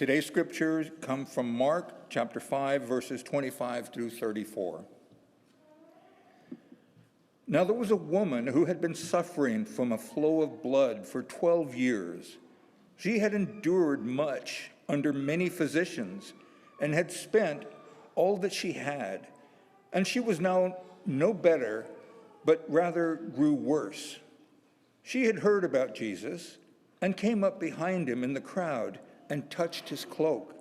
Today's scriptures come from Mark chapter 5, verses 25 through 34. Now there was a woman who had been suffering from a flow of blood for 12 years. She had endured much under many physicians and had spent all that she had, and she was now no better, but rather grew worse. She had heard about Jesus and came up behind him in the crowd and touched his cloak.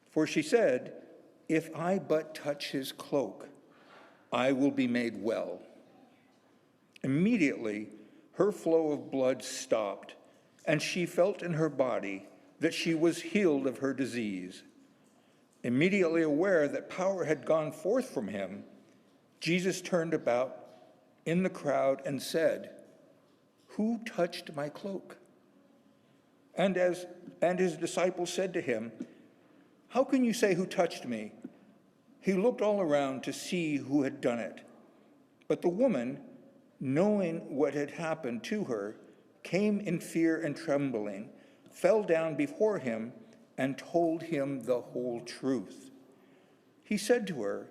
For she said, "If I but touch his cloak, I will be made well." Immediately, her flow of blood stopped, and she felt in her body that she was healed of her disease. Immediately aware that power had gone forth from him, Jesus turned about in the crowd and said, "Who touched my cloak?" And his disciples said to him, "How can you say, 'Who touched me?'" He looked all around to see who had done it. But the woman, knowing what had happened to her, came in fear and trembling, fell down before him, and told him the whole truth. He said to her,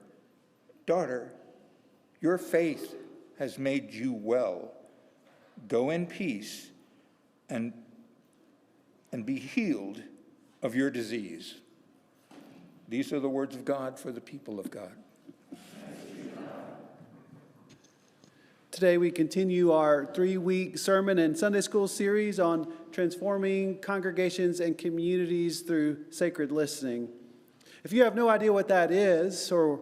"Daughter, your faith has made you well. Go in peace and be healed of your disease." These are the words of God for the people of God. Today we continue our 3-week sermon and Sunday school series on transforming congregations and communities through sacred listening. If you have no idea what that is or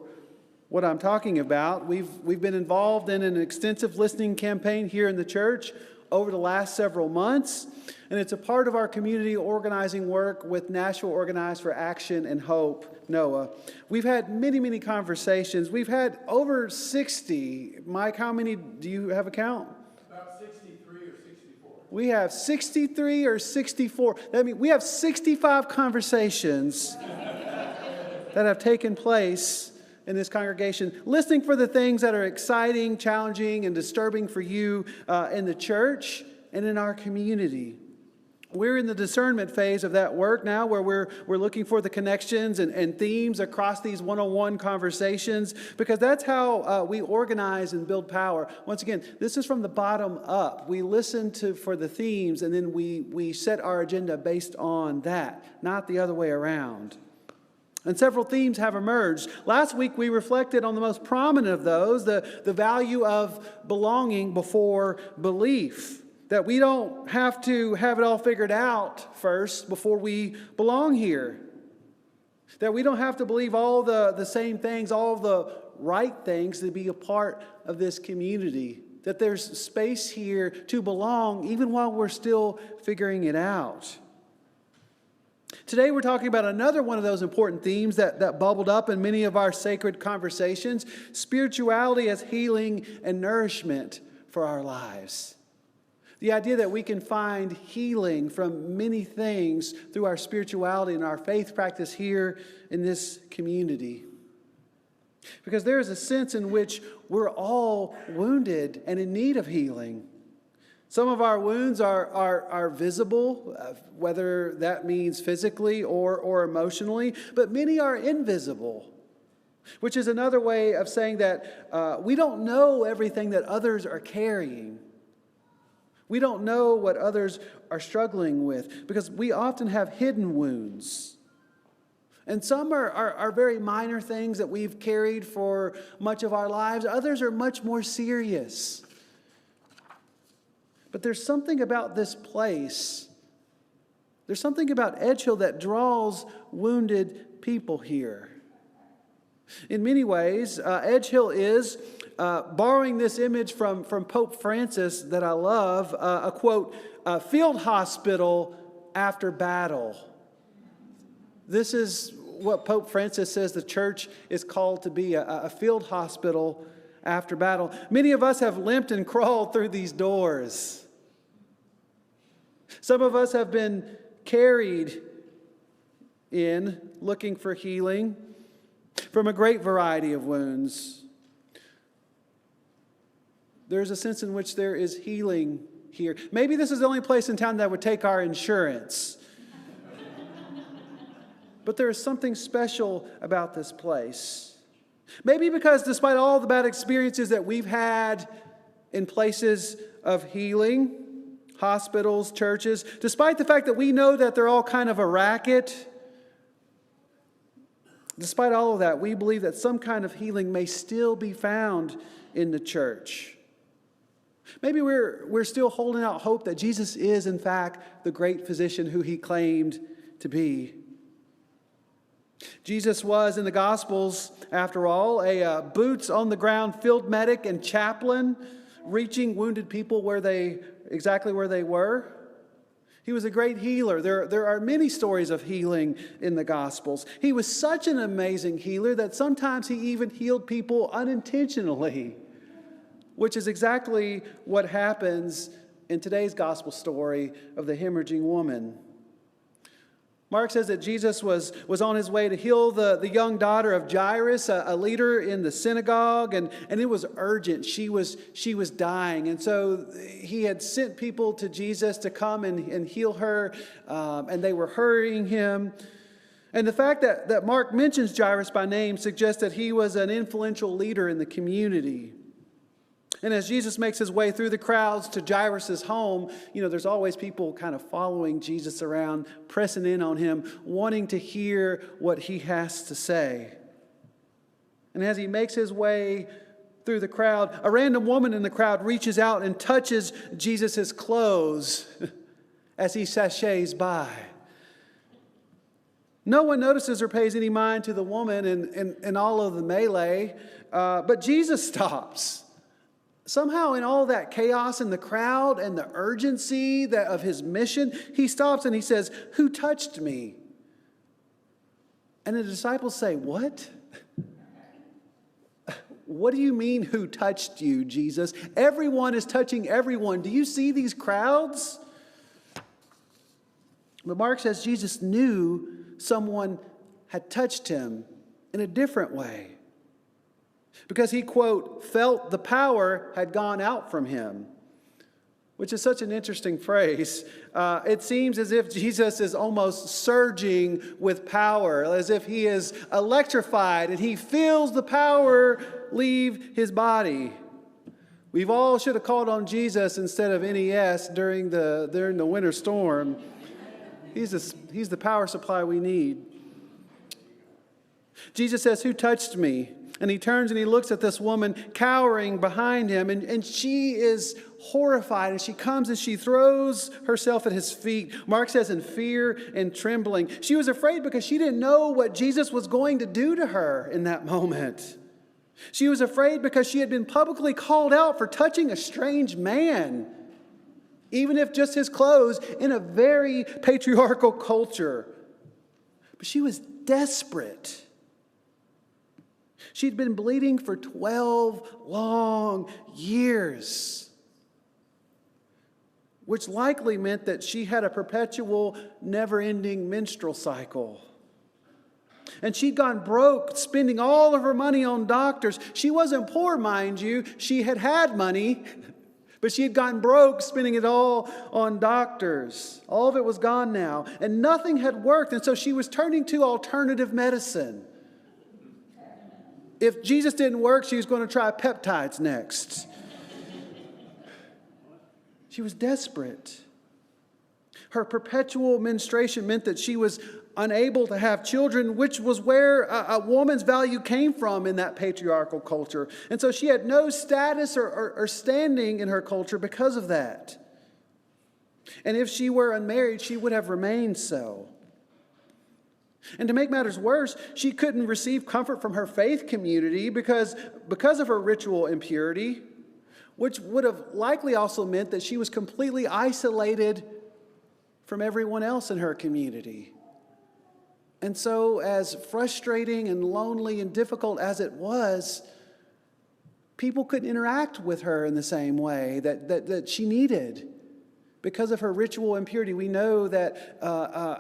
what I'm talking about, we've been involved in an extensive listening campaign here in the church over the last several months, and it's a part of our community organizing work with Nashville Organized for Action and Hope, NOAH. We've had many conversations. We've had over 60. Mike, how many do you have a count? About 63 or 64. We have 63 or 64. That means we have 65 conversations that have taken place in this congregation, listening for the things that are exciting, challenging, and disturbing for you in the church and in our community. We're in the discernment phase of that work now, where we're looking for the connections and themes across these one-on-one conversations, because that's how we organize and build power. Once again, this is from the bottom up. We listen for the themes, and then we set our agenda based on that, not the other way around. And several themes have emerged. Last week, we reflected on the most prominent of those, the value of belonging before belief. That we don't have to have it all figured out first before we belong here. That we don't have to believe all the same things, all the right things to be a part of this community. That there's space here to belong even while we're still figuring it out. Today we're talking about another one of those important themes that bubbled up in many of our sacred conversations, spirituality as healing and nourishment for our lives. The idea that we can find healing from many things through our spirituality and our faith practice here in this community. Because there is a sense in which we're all wounded and in need of healing. Some of our wounds are visible, whether that means physically or emotionally, but many are invisible, which is another way of saying that we don't know everything that others are carrying. We don't know what others are struggling with, because we often have hidden wounds. And some are very minor things that we've carried for much of our lives. Others are much more serious. But there's something about this place. There's something about Edge Hill that draws wounded people here. In many ways, Edge Hill is, borrowing this image from Pope Francis that I love, a quote, a field hospital after battle. This is what Pope Francis says the church is called to be, a field hospital after battle. Many of us have limped and crawled through these doors. Some of us have been carried in looking for healing from a great variety of wounds. There's a sense in which there is healing here. Maybe this is the only place in town that would take our insurance. But there is something special about this place. Maybe because despite all the bad experiences that we've had in places of healing, hospitals, churches, despite the fact that we know that they're all kind of a racket, despite all of that, we believe that some kind of healing may still be found in the church. Maybe we're still holding out hope that Jesus is, in fact, the great physician who he claimed to be. Jesus was, in the Gospels, after all, a boots-on-the-ground field medic and chaplain, reaching wounded people exactly where they were. He was a great healer. There are many stories of healing in the Gospels. He was such an amazing healer that sometimes he even healed people unintentionally, which is exactly what happens in today's Gospel story of the hemorrhaging woman. Mark says that Jesus was on his way to heal the young daughter of Jairus, a leader in the synagogue, and it was urgent. She was dying. And so he had sent people to Jesus to come and heal her, and they were hurrying him. And the fact that Mark mentions Jairus by name suggests that he was an influential leader in the community. And as Jesus makes his way through the crowds to Jairus' home, there's always people kind of following Jesus around, pressing in on him, wanting to hear what he has to say. And as he makes his way through the crowd, a random woman in the crowd reaches out and touches Jesus' clothes as he sashays by. No one notices or pays any mind to the woman in all of the melee, but Jesus stops. Somehow in all that chaos in the crowd and the urgency of his mission, he stops and he says, "Who touched me?" And the disciples say, "What? What do you mean, who touched you, Jesus? Everyone is touching everyone. Do you see these crowds?" But Mark says Jesus knew someone had touched him in a different way. Because he, quote, felt the power had gone out from him, which is such an interesting phrase. It seems as if Jesus is almost surging with power, as if he is electrified and he feels the power leave his body. We've all should have called on Jesus instead of NES during the winter storm. He's the power supply we need. Jesus says, "Who touched me?" And he turns and he looks at this woman cowering behind him. And she is horrified. And she comes and she throws herself at his feet. Mark says in fear and trembling. She was afraid because she didn't know what Jesus was going to do to her in that moment. She was afraid because she had been publicly called out for touching a strange man, even if just his clothes, in a very patriarchal culture. But she was desperate. She'd been bleeding for 12 long years, which likely meant that she had a perpetual, never-ending menstrual cycle. And she'd gone broke, spending all of her money on doctors. She wasn't poor, mind you. She had money, but she had gotten broke, spending it all on doctors. All of it was gone now, and nothing had worked. And so she was turning to alternative medicine. If Jesus didn't work, she was going to try peptides next. She was desperate. Her perpetual menstruation meant that she was unable to have children, which was where a woman's value came from in that patriarchal culture. And so she had no status or standing in her culture because of that. And if she were unmarried, she would have remained so. And to make matters worse, she couldn't receive comfort from her faith community because of her ritual impurity, which would have likely also meant that she was completely isolated from everyone else in her community. And so, as frustrating and lonely and difficult as it was, people couldn't interact with her in the same way that she needed. Because of her ritual impurity, we know that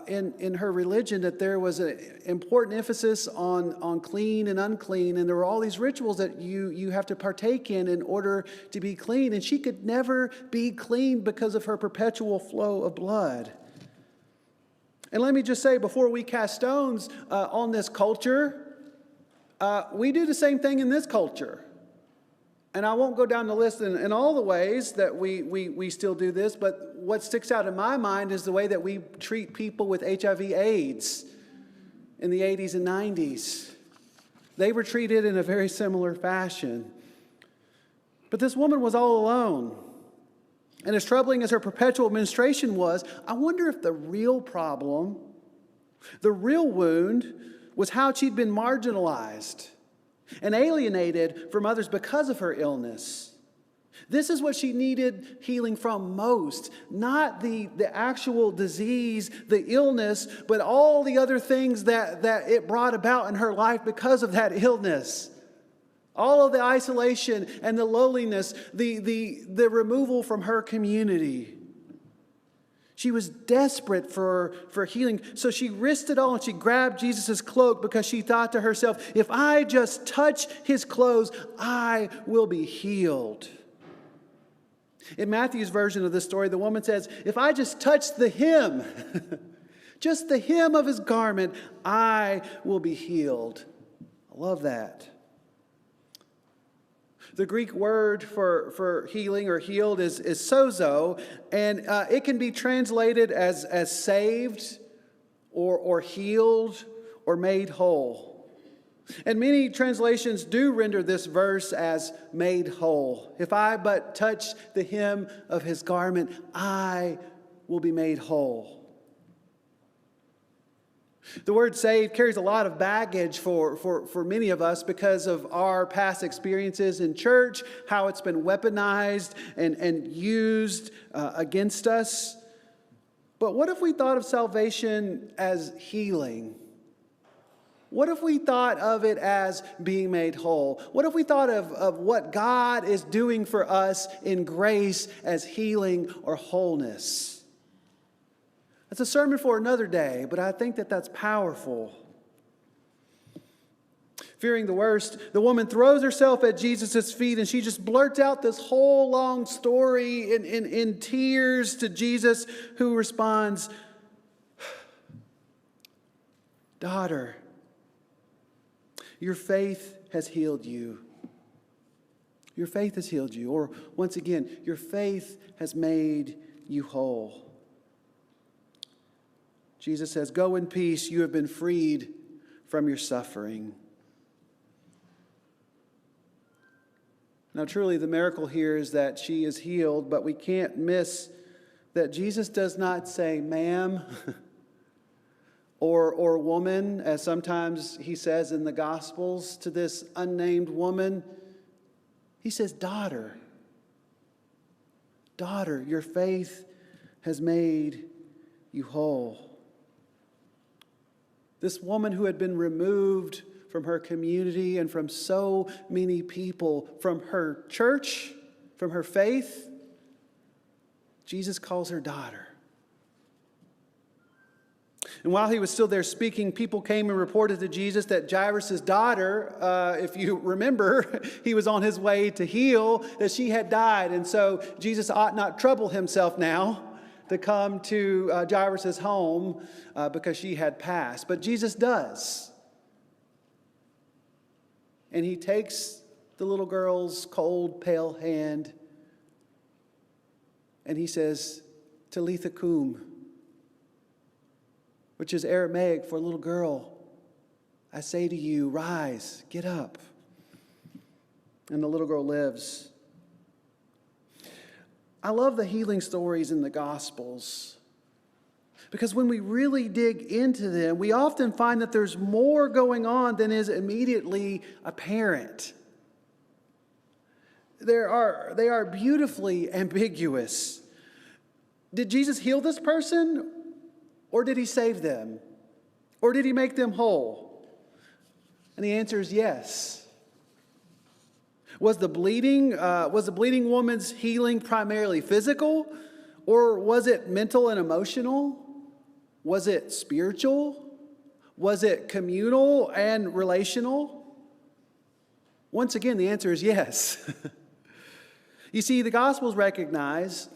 in her religion that there was an important emphasis on clean and unclean, and there were all these rituals that you have to partake in order to be clean, and she could never be clean because of her perpetual flow of blood. And let me just say, before we cast stones on this culture, we do the same thing in this culture. And I won't go down the list in all the ways that we still do this, but what sticks out in my mind is the way that we treat people with HIV/AIDS in the 80s and 90s. They were treated in a very similar fashion. But this woman was all alone. And as troubling as her perpetual menstruation was, I wonder if the real problem, the real wound, was how she'd been marginalized and alienated from others because of her illness. This is what she needed healing from most. Not the actual disease, the illness, but all the other things that it brought about in her life because of that illness. All of the isolation and the loneliness, the removal from her community. She was desperate for healing. So she risked it all and she grabbed Jesus' cloak because she thought to herself, if I just touch his clothes, I will be healed. In Matthew's version of this story, the woman says, if I just touch the hem, just the hem of his garment, I will be healed. I love that. The Greek word for healing or healed is sozo, and it can be translated as saved or healed or made whole. And many translations do render this verse as made whole. If I but touch the hem of his garment, I will be made whole. The word saved carries a lot of baggage for many of us because of our past experiences in church, how it's been weaponized and used against us. But what if we thought of salvation as healing? What if we thought of it as being made whole? What if we thought of what God is doing for us in grace as healing or wholeness? That's a sermon for another day, but I think that's powerful. Fearing the worst, the woman throws herself at Jesus' feet and she just blurts out this whole long story in tears to Jesus, who responds, daughter, your faith has healed you. Your faith has healed you. Or once again, your faith has made you whole. Jesus says, go in peace, you have been freed from your suffering. Now, truly, the miracle here is that she is healed, but we can't miss that Jesus does not say, ma'am, or woman, as sometimes he says in the Gospels to this unnamed woman. He says, daughter, daughter, your faith has made you whole. This woman who had been removed from her community and from so many people, from her church, from her faith, Jesus calls her daughter. And while he was still there speaking, people came and reported to Jesus that Jairus' daughter, if you remember, he was on his way to heal, that she had died. And so Jesus ought not trouble himself now to come to Jairus' home because she had passed. But Jesus does. And he takes the little girl's cold, pale hand and he says, Talitha cum, which is Aramaic for little girl. I say to you, rise, get up. And the little girl lives. I love the healing stories in the Gospels because when we really dig into them, we often find that there's more going on than is immediately apparent. They are beautifully ambiguous. Did Jesus heal this person, or did he save them? Or did he make them whole? And the answer is yes. Was the bleeding woman's healing primarily physical, or was it mental and emotional? Was it spiritual? Was it communal and relational? Once again, the answer is yes. You see, the Gospels recognize,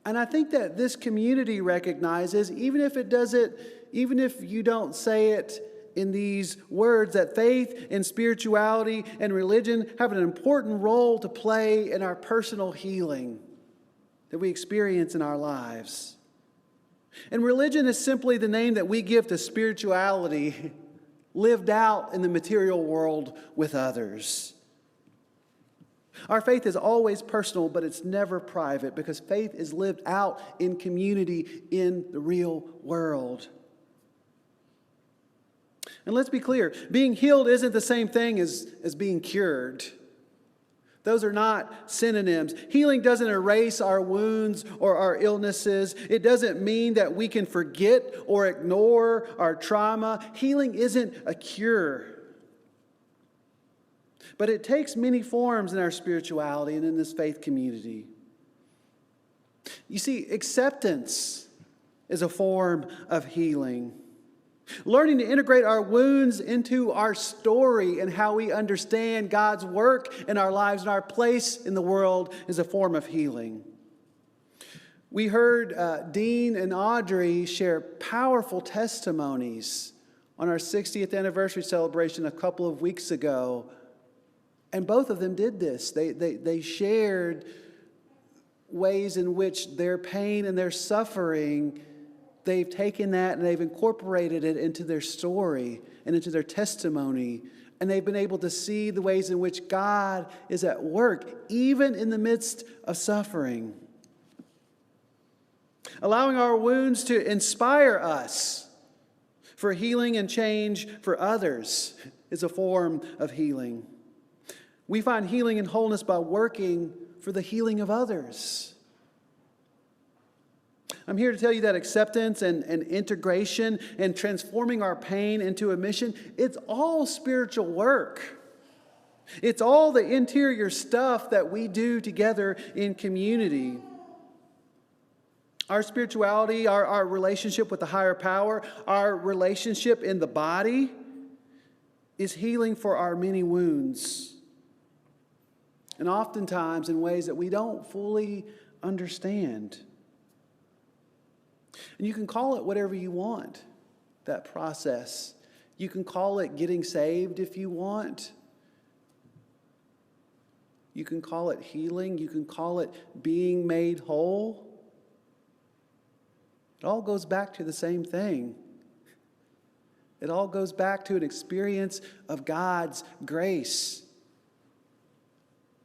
and I think that this community recognizes, even if it does it even if you don't say it in these words, that faith and spirituality and religion have an important role to play in our personal healing that we experience in our lives. And religion is simply the name that we give to spirituality lived out in the material world with others. Our faith is always personal, but it's never private, because faith is lived out in community in the real world. And let's be clear, being healed isn't the same thing as being cured. Those are not synonyms. Healing doesn't erase our wounds or our illnesses. It doesn't mean that we can forget or ignore our trauma. Healing isn't a cure. But it takes many forms in our spirituality and in this faith community. You see, acceptance is a form of healing. Learning to integrate our wounds into our story and how we understand God's work in our lives and our place in the world is a form of healing. We heard Dean and Audrey share powerful testimonies on our 60th anniversary celebration a couple of weeks ago. And both of them did this. They shared ways in which their pain and their suffering, they've taken that and they've incorporated it into their story and into their testimony. And they've been able to see the ways in which God is at work, even in the midst of suffering. Allowing our wounds to inspire us for healing and change for others is a form of healing. We find healing and wholeness by working for the healing of others. I'm here to tell you that acceptance and integration and transforming our pain into a mission, it's all spiritual work. It's all the interior stuff that we do together in community. Our spirituality, our relationship with the higher power, our relationship in the body is healing for our many wounds. And oftentimes in ways that we don't fully understand. And you can call it whatever you want, that process. You can call it getting saved if you want. You can call it healing. You can call it being made whole. It all goes back to the same thing. It all goes back to an experience of God's grace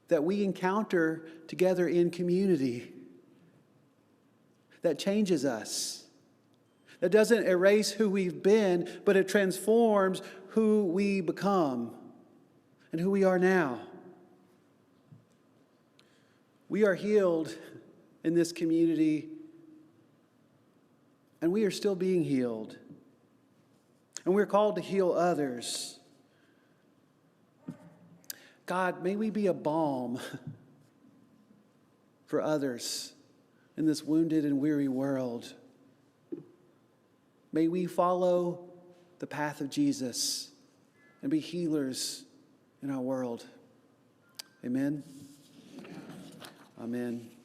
that we encounter together in community, that changes us, that doesn't erase who we've been, but it transforms who we become and who we are now. We are healed in this community, and we are still being healed. And we're called to heal others. God, may we be a balm for others in this wounded and weary world. May we follow the path of Jesus and be healers in our world. Amen. Amen.